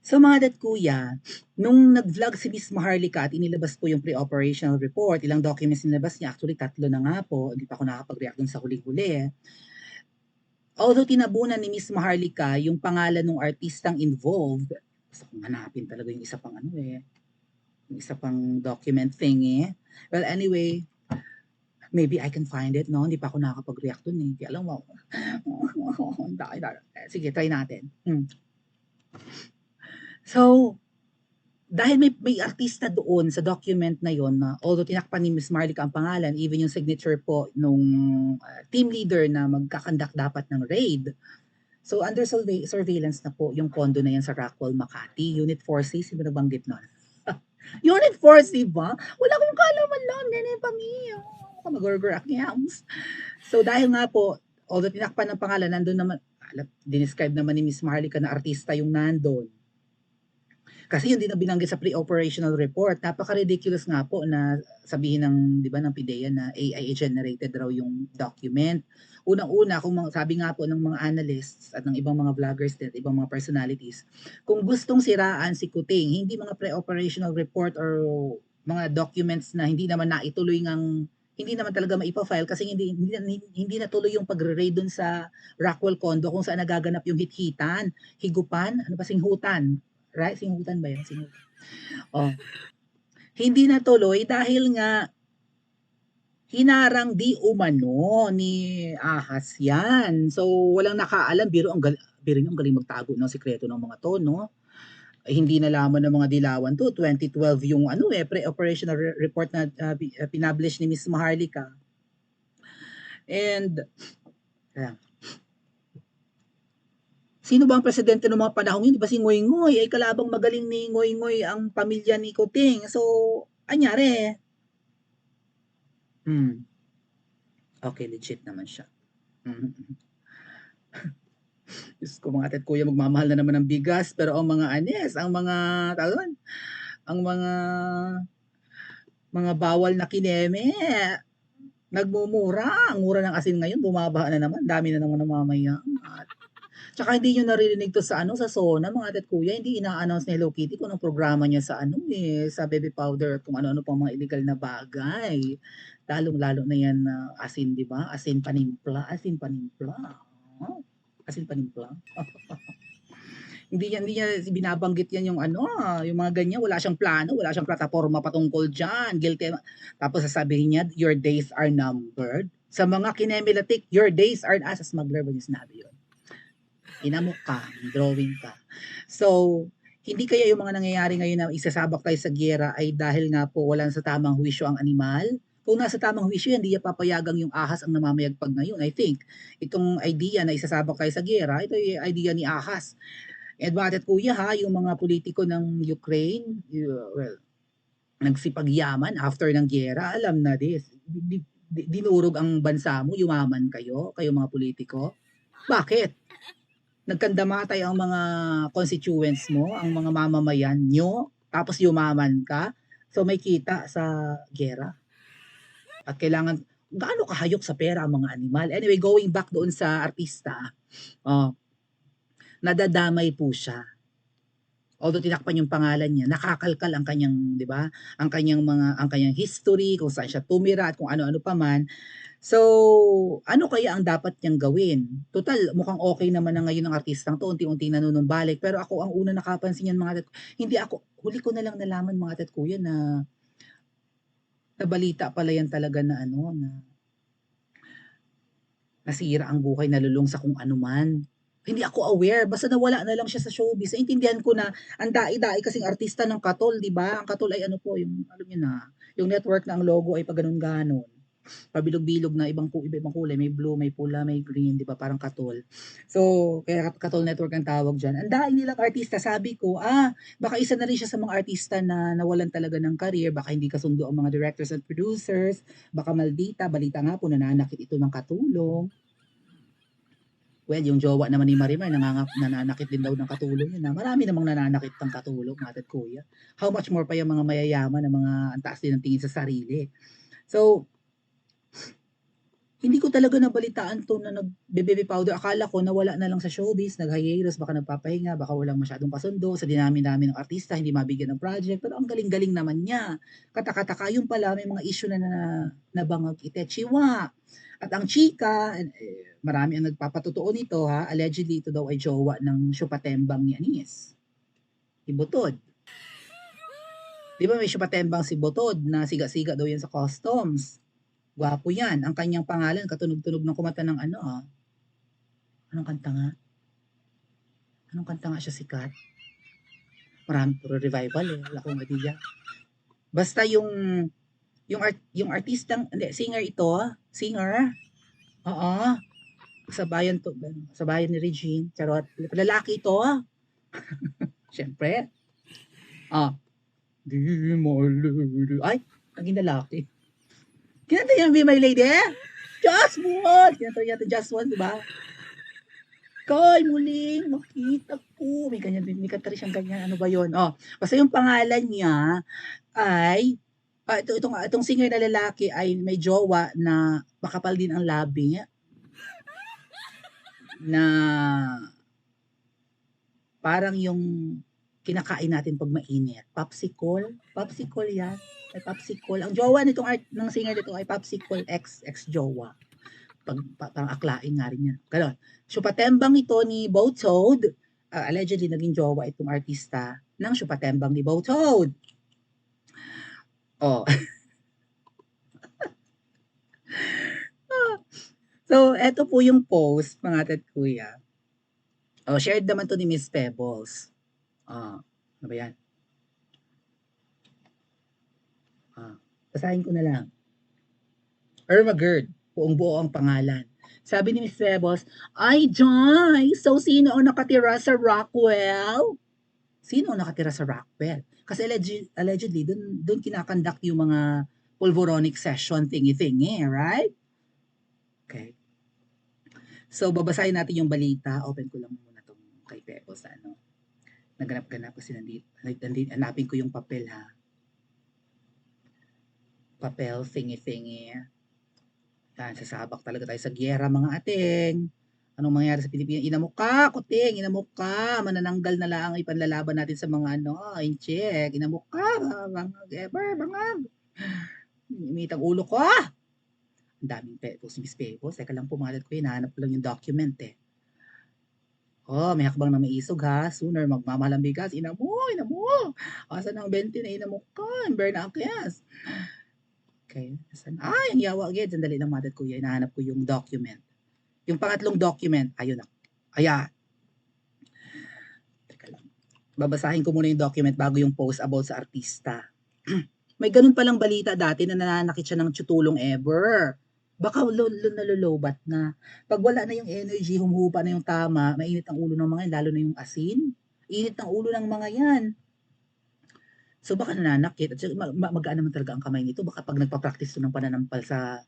So mga dad kuya, nung nag-vlog si Miss Maharlika at inilabas po yung pre-operational report, ilang documents nilabas niya, actually 3 na nga po, hindi pa ako nakapag-react dun sa huli-huli. Although tinabunan ni Miss Maharlika yung pangalan ng artistang involved, gusto kong hanapin talaga yung isa pang yung isa pang document thing eh. Well anyway, maybe I can find it, no? Hindi pa ako nakakapag-react dun eh. Kaya alam mo, sige, try natin. So, dahil may artista doon sa document na yon na although tinakpan ni Miss Marlica ang pangalan, even yung signature po nung team leader na magkakandak dapat ng raid. So under surveillance na po yung condo na yan sa Rockwell, Makati. Unit 4C, sino nabanggit nun? Unit 4C ba? Wala akong kaalaman nun. Ganyan pa mi. Mag-gurgur accounts. So dahil nga po, although tinakpan ng pangalan, nandun naman, dinescribe naman ni Miss Marlica na artista yung nandun. Kasi yun din ang binanggit sa pre-operational report. Napaka-ridiculous nga po na sabihin ng, di ba, ng PIDEA na AI generated raw yung document. Unang-una, kung sabi nga po ng mga analysts at ng ibang mga vloggers din, ibang mga personalities, kung gustong siraan si Kuting, hindi mga pre-operational report or mga documents na hindi naman naituloy hindi naman talaga maipa-file kasi hindi natuloy yung pagre-raid dun sa Rockwell condo kung saan nagaganap yung hithitan, higupan, ano ba, singhutan, right? Singhutan ba yun? Singhutan. Oh. Hindi natuloy dahil nga hinarang di umano ni Ahas yan. So, walang nakaalam. Biro ang galing magtago ng sikreto ng mga to, no? Hindi nalaman ng mga dilawan to. 2012 yung pre-operational report na pinablish ni Miss Maharlika. And, sino ba ang presidente ng mga panahon yun? Di ba si Ngoy Ngoy? Ay kalabang magaling ni Ngoy Ngoy ang pamilya ni Kuting. So, anyari. Okay, legit naman siya. Diyos ko, mga kuya, magmamahal na naman ng bigas. Pero ang mga ang mga bawal na kineme, nagmumura. Ang mura ng asin ngayon, bumaba na naman. Dami na naman namamaya. Tsaka hindi nyo naririnig to sa sa SONA, mga kuya, hindi ina-announce ni Hello Kitty kung anong programa niya sa sa baby powder at kung ano-ano pang mga illegal na bagay. Lalong-lalo na yan asin, di ba? Asin panimpla. Asin panimpla. Hindi niya binabanggit yan yung yung mga ganyan, wala siyang plano, wala siyang plataforma patungkol diyan. Guilty. Tapos sasabihin niya, your days are numbered. Sa mga kinemilatik, your days are as smuggler ba yung sinabi yun? Inamok ka, drawing ka. So, hindi kaya yung mga nangyayari ngayon na isasabak tayo sa giyera ay dahil nga po wala sa tamang huwisyo ang animal? Kung nasa tamang huwisyo, hindi niya papayagang yung ahas ang namamayagpag ngayon. I think, itong idea na isasabak tayo sa giyera, ito yung idea ni ahas. And bakit kuya yung mga politiko ng Ukraine, nagsipagyaman after ng giyera, alam na this. Dinurog ang bansa mo, yumaman kayo mga politiko. Bakit? Nagkandamatay ang mga constituents mo, ang mga mamamayan nyo, tapos yumaman ka, so may kita sa gera. At kailangan, gaano kahayok sa pera ang mga animal. Anyway, going back doon sa artista, nadadamay po siya. Although tinakpan yung pangalan niya, nakakalkal ang kanyang, 'di ba? Ang kanyang history, kung saan siya tumira at kung ano-ano pa man. So, ano kaya ang dapat niyang gawin? Total, mukhang okay naman na ngayon ang artistang to, unti-unti nanunumbalik. Pero ako, ang una nakapansin yan hindi ako, huli ko na lang nalaman mga kuya na balita pala yan talaga na na nasira ang buhay, nalulung sa kung ano man. Hindi ako aware, basta nawala na lang siya sa showbiz. Naintindihan ko na ang dai-dai kasing artista ng Katol, di ba? Ang Katol ay yung, alam niyo na, yung network na ang logo ay paganon-ganon. Pabilog-bilog na ibang kulay, may blue, may pula, may green, di ba? Parang Katol. So, kaya Katol Network ang tawag dyan. Ang dai nilang artista, sabi ko, baka isa na rin siya sa mga artista na nawalan talaga ng career, baka hindi kasundo ang mga directors and producers, baka maldita, balita nga po, nananakit ito ng katulong. Well, yung jowa naman ni Marimar, nananakit din daw ng katulong yun. Marami namang nananakit ng katulong, mga kuya. How much more pa yung mga mayayaman na mga antaas din ng tingin sa sarili. So, Hindi ko talaga nabalitaan 'to na nagbe-baby powder. Akala ko nawala na lang sa showbiz, nag-hiatus, baka nagpapahinga, baka walang masyadong kasundo sa dinami-dami ng artista, hindi mabigyan ng project. Pero ang galing-galing naman niya. Kataka-taka, yun pala may mga issue na nabangag Itechiwa. At ang chika, marami ang nagpapatotoo nito ha, allegedly ito daw ay jowa ng syupatembang ni Anis, si Butod. Di ba may syupatembang si Butod na siga-siga daw yan sa customs? Gwapo yan. Ang kanyang pangalan, katunog-tunog ng kumanta ng ano Anong kanta nga? Anong kanta nga siya sikat? Marami puro revival wala akong idea. Basta yung artistang, hindi, singer ito, singer. Oo. Sa bayan ni Regine. Charot. Lalaki ito. Siyempre. Di malulu. Ay, naging lalaki. Kinanta yung Be My Lady? Just One! Kinanta niya ito, Just One, diba? Kay muling makita ko. May ganyan din, may kanta rin siyang ganyan. Ano ba yun? Basta yung pangalan niya ay, itong singer na lalaki ay may jowa na makapal din ang labi niya. Na parang yung kinakain natin pag mainit. Popsicle? Popsicle yan. Ay, popsicle. Ang jowa ng singer nito ay popsicle ex-jowa. Parang aklain nga rin yan. Ganon. Syupatembang ito ni Bowtoad. Allegedly, naging jowa itong artista ng syupatembang ni Bowtoad. So, eto po yung post, mga tat kuya. Shared naman to ni Miss Pebbles. Ano ba yan? Basahin ko na lang. Irma Gerd, buong buo ang pangalan. Sabi ni Miss Pebbles, ay, Joy, so sino ang nakatira sa Rockwell? Sino ang nakatira sa Rockwell? Kasi allegedly, dun kinakandak yung mga pulvoronic session thingy-thingy, right? Okay. So, babasahin natin yung balita. Open ko lang muna itong kay Pebbles. Naganap-ganap kasi nandito. Hanapin ko yung papel, ha? Papel, thingy-thingy. Yan, sasabak talaga tayo sa giyera, mga ating. Anong mangyayari sa Pilipinas? Inamok ka, kuting, inamok ka. Manananggal na lang ang ipanlalaban natin sa mga incheck. Inamok ka, bangag, bangag. Imitang ulo ko. Ang daming si Miss Pebbles. Teka lang pumalat ko, hinahanap ko lang yung document may hakbang na may isog ha. Sooner magmamahal ang bigas. Inamo. Asa ng 20 na inamok ka. Ember na akyas. Okay. Ang yawa agad. Sandali lang matat kuya. Hinahanap ko yung document. Yung pangatlong document. Ayun na. Ayan. Teka lang. Babasahin ko muna yung document bago yung post about sa artista. May ganun palang balita dati na nananakit siya ng tutulong ever. Baka nalolobat na. Pag wala na yung energy, humuhupa na yung tama, mainit ang ulo ng mga yan, lalo na yung asin. Init ng ulo ng mga yan. So baka nananakit. At magaan naman talaga ang kamay nito. Baka pag nagpa-practice to ng pananampal sa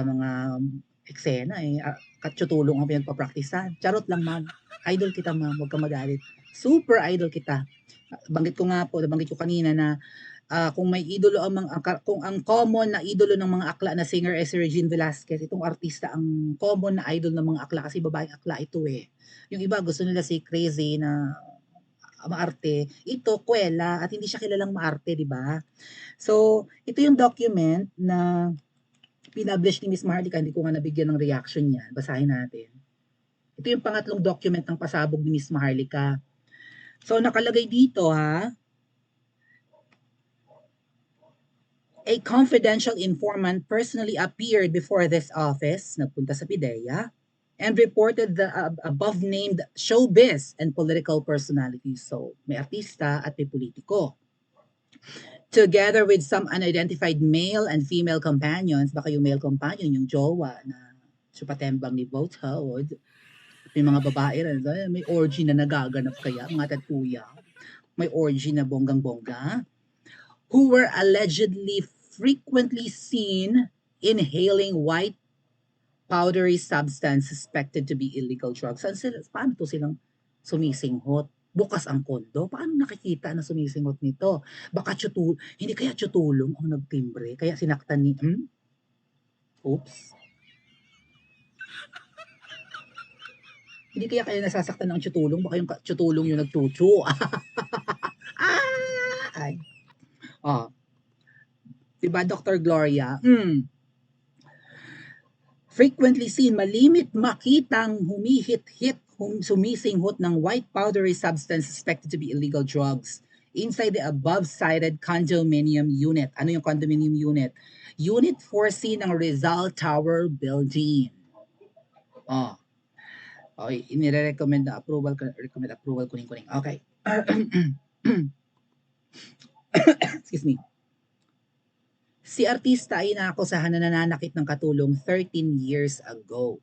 mga eksena, katutulong ang pinagpa-practicean. Charot lang, ma'am. Idol kita, ma'am. Huwag ka magalit. Super idol kita. Banggit ko kanina na kung may idolo kung ang common na idolo ng mga akla na singer ay si Regine Velasquez, itong artista ang common na idol ng mga akla kasi babaeng akla ito Yung iba gusto nila si Crazy na maarte, ito kwela at hindi siya kilalang maarte, di ba? So, ito yung document na pinablish ni Miss Maharlika, hindi ko nga nabigyan ng reaction niya. Basahin natin. Ito yung pangatlong document ng pasabog ni Miss Maharlika. So, nakalagay dito a confidential informant personally appeared before this office, nagpunta sa PIDEA, and reported the above-named showbiz and political personalities. So, may artista at may politiko. Together with some unidentified male and female companions, baka yung male companion, yung jowa na supatembang ni Bowtoad, may mga babae rin, may orgy na nagaganap kaya, mga tatuya, may orgy na bonggang-bongga, who were allegedly frequently seen inhaling white powdery substance suspected to be illegal drugs. Paano to silang sumisinghot? Bukas ang kondo. Paano nakikita na sumisinghot nito? Baka hindi kaya tsutulong ang nagtimbre. Kaya sinaktan ni, Oops. Hindi kaya kayo nasasaktan ng tsutulong? Baka yung tsutulong yung nagchuchu. Ay. Oh, 'di ba Dr. Gloria? Frequently seen, malimit makitang humihit-hit, sumisinghot ng white powdery substance suspected to be illegal drugs inside the above-cited condominium unit. Ano yung condominium unit? Unit 4C ng Rizal Tower Building. Oh. Okay, inire-recommend na approval, recommend approval, kuning-kuning. Okay. Excuse me. Si artista ay naakusahan na nananakit ng katulong 13 years ago.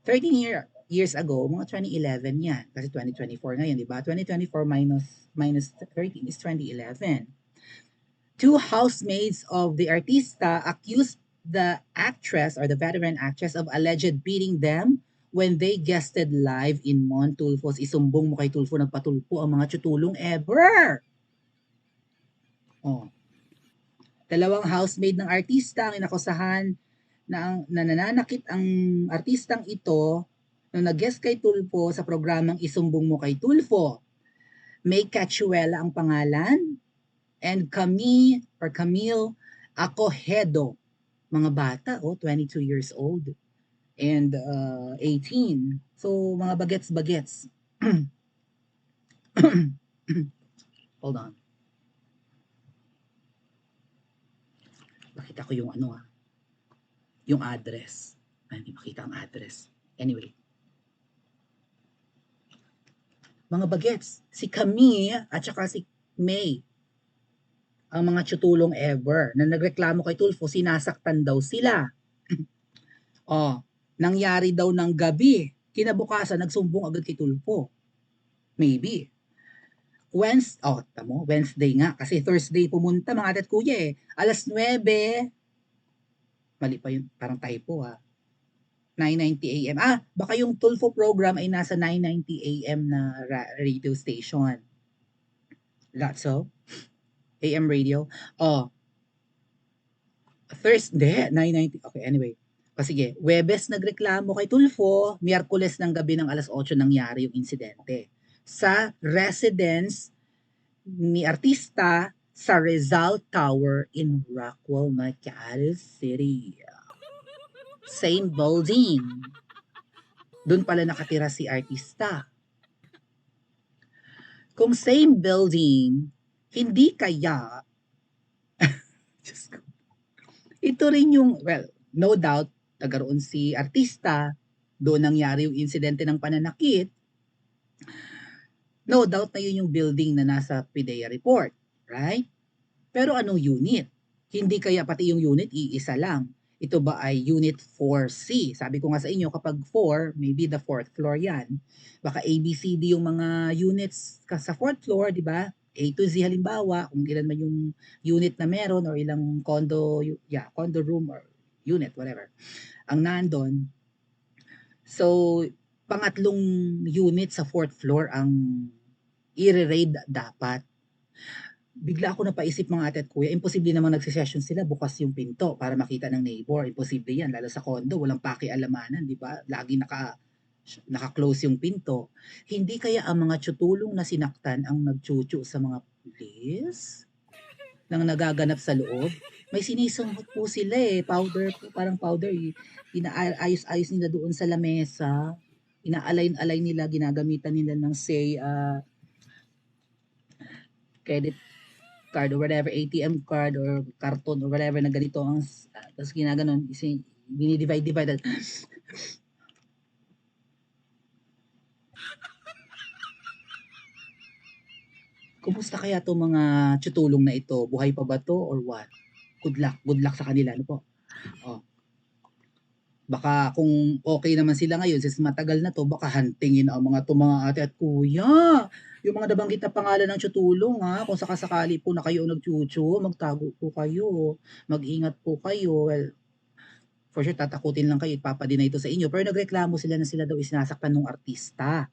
13 years ago, mga 2011 yan. Kasi 2024 ngayon, di ba? 2024 minus 13 is 2011. Two housemates of the artista accused the actress or the veteran actress of alleged beating them when they guested live in Mon Tulfo's Isumbong mo kay Tulfo, nagpatulpo ang mga tutulong ever. Oh. Dalawang housemate ng artista ang inakusahan na nananakit ang artistang ito nung nag-guest kay Tulfo sa programang Isumbong mo kay Tulfo. May Cachuela ang pangalan and Camille Acohedo. Mga bata, 22 years old and 18. So, mga bagets-bagets. Hold on. Nakita ko yung yung address. Ay, hindi makita ang address. Anyway. Mga bagets, si Camille at saka si May, ang mga tsutulong ever, na nagreklamo kay Tulfo, sinasaktan daw sila. Nangyari daw ng gabi. Kinabukasan, nagsumbong agad kay Tulfo. Maybe. Wednesday nga. Kasi Thursday pumunta, mga ate at kuya eh. 9:00. Mali pa yun. Parang typo 9:90 a.m. Baka yung Tulfo program ay nasa 9:90 a.m. na radio station. So? AM radio? Thursday, 9:90. Okay, anyway. Sige, Webes nagreklamo kay Tulfo, Miyerkules ng gabi ng 8:00 nangyari yung insidente. Sa residence ni artista sa Rizal Tower in Rockwell, Macau City. Same building. Doon pala nakatira si artista. Kung same building, hindi kaya ito rin yung, no doubt, nagkaroon si artista, doon nangyari yung insidente ng pananakit, no doubt na yun yung building na nasa PIDEA report, right? Pero anong unit? Hindi kaya pati yung unit, iisa lang. Ito ba ay Unit 4C? Sabi ko nga sa inyo, kapag 4, maybe the 4th floor yan. Baka ABCD yung mga units sa 4th floor, di ba? A to Z halimbawa, kung ilan man yung unit na meron or ilang condo room or unit, whatever, ang nandun. So, pangatlong unit sa 4th floor ang i-raid dapat. Bigla ako napaisip mga ate at kuya, imposible naman nagsisession sila, bukas yung pinto para makita ng neighbor. Imposible yan, lalo sa condo, walang pakialamanan, di ba? Lagi naka-close yung pinto. Hindi kaya ang mga tsutulong na sinaktan ang nagchuchu sa mga pulis nang nagaganap sa loob? May sinisumot po sila powder po, parang powder. Inaayos-ayos nila doon sa lamesa. Ina-align nila, ginagamitan nila ng say, credit card or whatever, ATM card or karton or whatever na ganito ang tapos ginaganon, dinidivide. Kumusta kaya itong mga tutulong na ito? Buhay pa ba to or what? Good luck sa kanila, ano po? Baka kung okay naman sila ngayon, since matagal na to, baka hantingin ang mga ate at kuya. Yung mga nabanggit na pangalan ng tutulong kung sakasakali po na kayo nagchuchu, magtago po kayo, mag-ingat po kayo. Well, for sure, tatakutin lang kayo, ipapadina ito sa inyo. Pero nagreklamo sila na sila daw isinasaktan ng artista.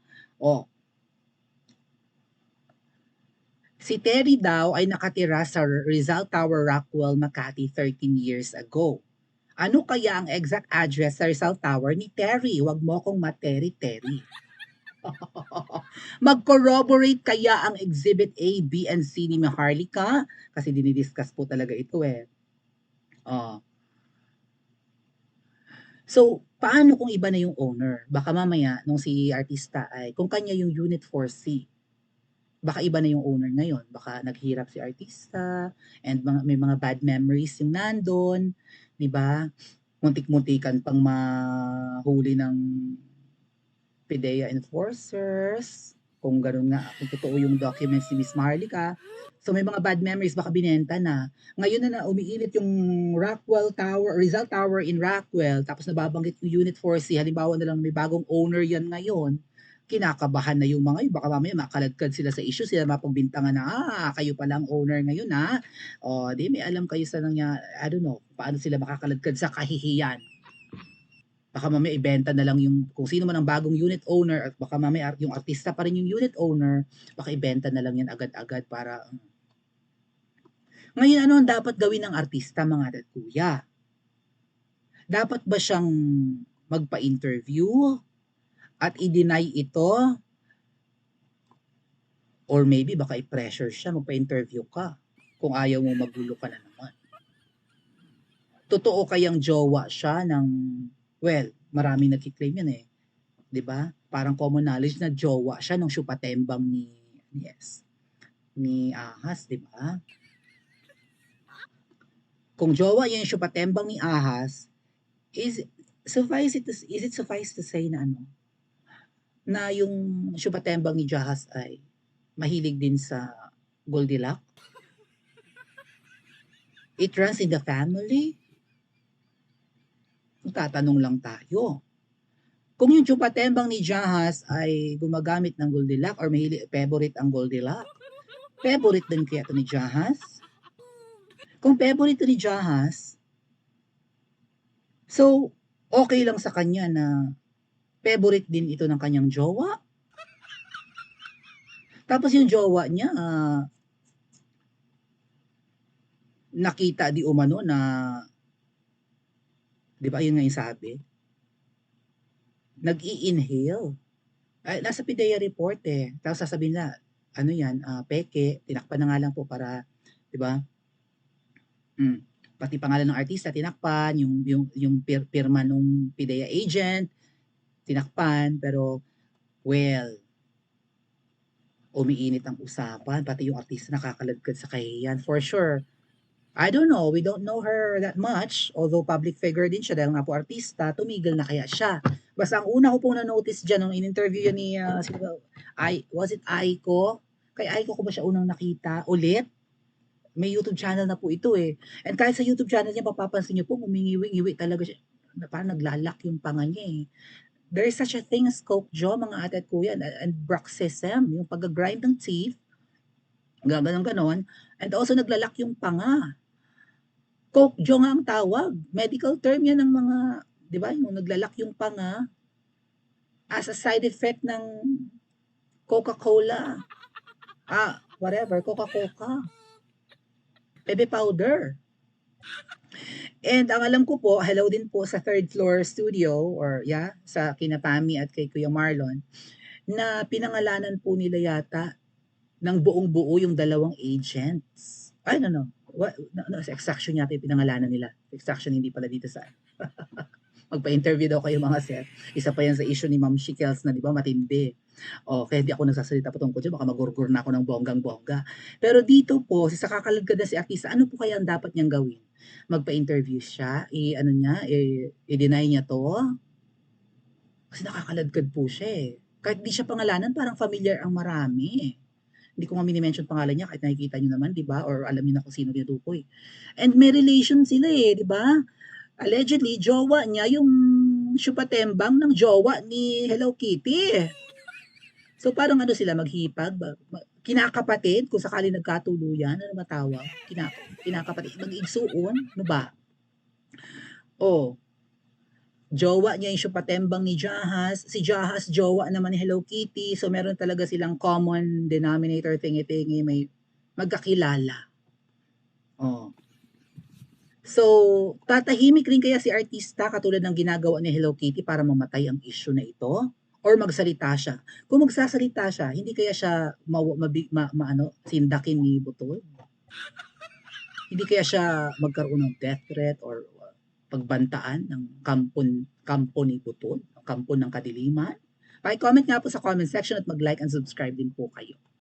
Si Terry daw ay nakatira sa Rizal Tower, Rockwell, Makati 13 years ago. Ano kaya ang exact address sa Rizal Tower ni Terry? Huwag mo akong materi-teri. Mag-corroborate kaya ang Exhibit A, B, and C ni Maharlika? Kasi dinidiscuss po talaga ito eh. Oh. So, paano kung iba na yung owner? Baka mamaya, nung si artista ay, kung kanya yung Unit 4C, baka iba na yung owner ngayon. Baka naghirap si artista, and may mga bad memories yung nandun, di ba? Muntik-muntikan pang mahuli ng PIDEA enforcers, kung gano'n nga, kung totoo yung documents ni Miss Maharlika. So may mga bad memories, baka binenta na. Ngayon na umiinit yung Rockwell Tower, Rizal Tower in Rockwell, tapos nababanggit yung Unit 4C, halimbawa na lang may bagong owner yan ngayon, kinakabahan na yung mga yun, baka mamaya makaladkad sila sa issue, sila mapagbintangan na, kayo palang owner ngayon ha. O, di may alam kayo sa nangyari, I don't know, paano sila makakaladkad sa kahihiyan. Baka mamaya ibenta na lang yung kung sino man ang bagong unit owner at baka mamaya yung artista pa rin yung unit owner, baka ibenta na lang yan agad-agad para ngayon ano ang dapat gawin ng artista mga dad kuya? Dapat ba siyang magpa-interview at i-deny ito? Or maybe baka i-pressure siya magpa-interview ka kung ayaw mo magulo ka na naman. Totoo kayang jowa siya ng, well, maraming nagkiklaim yan eh. 'Di ba? Parang common knowledge na jowa siya nung syupatembang ni Ahas, 'di ba? Kung jowa niya yung syupatembang ni Ahas, is is it suffice to say na ano, na yung syupatembang ni Jahas ay mahilig din sa Goldilocks? It runs in the family? Tatanong lang tayo. Kung yung syupatembang ni Jahas ay gumagamit ng Goldilocks or mahilig, favorite ang Goldilocks, favorite din kaya ito ni Jahas? Kung favorite ni Jahas, so okay lang sa kanya na favorite din ito ng kanyang jowa. Tapos yung jowa niya, nakita di umano na, di ba yun nga yung sabi, nag-i-inhale. Ay, nasa PIDEA report eh. Tapos sasabihin na, ano yan, peke, tinakpan na nga lang po para, di ba? Pati pangalan ng artista tinakpan, yung pirma nung PIDEA agent tinakpan, pero well, umiinit ang usapan, pati yung artista nakakaladkad sa kahihiyan for sure. I don't know, we don't know her that much, although public figure din siya dahil nga po artista, tumigil na kaya siya. Basta ang una ko pong na-notice dyan nung in-interview yan ni, was it Aiko? Kay Aiko ko ba siya unang nakita ulit? May YouTube channel na po ito eh. And kahit sa YouTube channel niya, mapapansin niyo po, humingiwi talaga siya. Parang naglalak yung panga niya eh. There is such a thing as coke jaw, mga ate at kuya, and bruxism, yung pag-grind ng teeth, ganon. And also naglalak yung panga. Coke jaw nga ang tawag. Medical term yan ng mga, di ba, yung naglalak yung panga as a side effect ng Coca-Cola. Whatever, Coca-Cola. Bebe powder. And ang alam ko po, hello din po sa third floor studio or sa kina Pami at kay Kuya Marlon, na pinangalanan po nila yata ng buong buo yung dalawang agents. Ay, no. Sa extraction yata yung pinangalanan nila. Extraction hindi pala dito sa magpa-interview daw kayo mga sir. Isa pa yan sa issue ni Ma'am Shikels na di ba matindi. Kaya di ako nagsasalita pa tungkol dyan, baka magurgur na ako ng bonggang-bongga. Pero dito po, sa kakalagad na si artista, ano po kaya ang dapat niyang gawin? Magpa-interview siya, i-deny niya to? Kasi nakakaladkad po siya eh. Kahit di siya pangalanan, parang familiar ang marami. Hindi ko nga mini-mention pangalan niya kahit nakikita niyo naman, di ba? Or alam niyo na kung sino tinutukoy. And may relation sila eh, di ba? Allegedly, jowa niya yung syupatembang ng jowa ni Hello Kitty. So parang ano sila maghipag, kinakapatid kung sakali nagkatuluyan, ano matawag? Kinakapatid, mag-igsuon, ano ba? Jowa niya yung syupatembang ni Jahas, si Jahas jowa naman ni Hello Kitty, so meron talaga silang common denominator, tingi-tingi, may magkakilala. So, tatahimik rin kaya si artista katulad ng ginagawa ni Hello Kitty para mamatay ang issue na ito? Or magsalita siya? Kung magsasalita siya, hindi kaya siya sindakin ni Butol? Hindi kaya siya magkaroon ng death threat or pagbantaan ng kampo ni Butol, kampo ng kadiliman? Paki-comment nga po sa comment section at mag-like and subscribe din po kayo.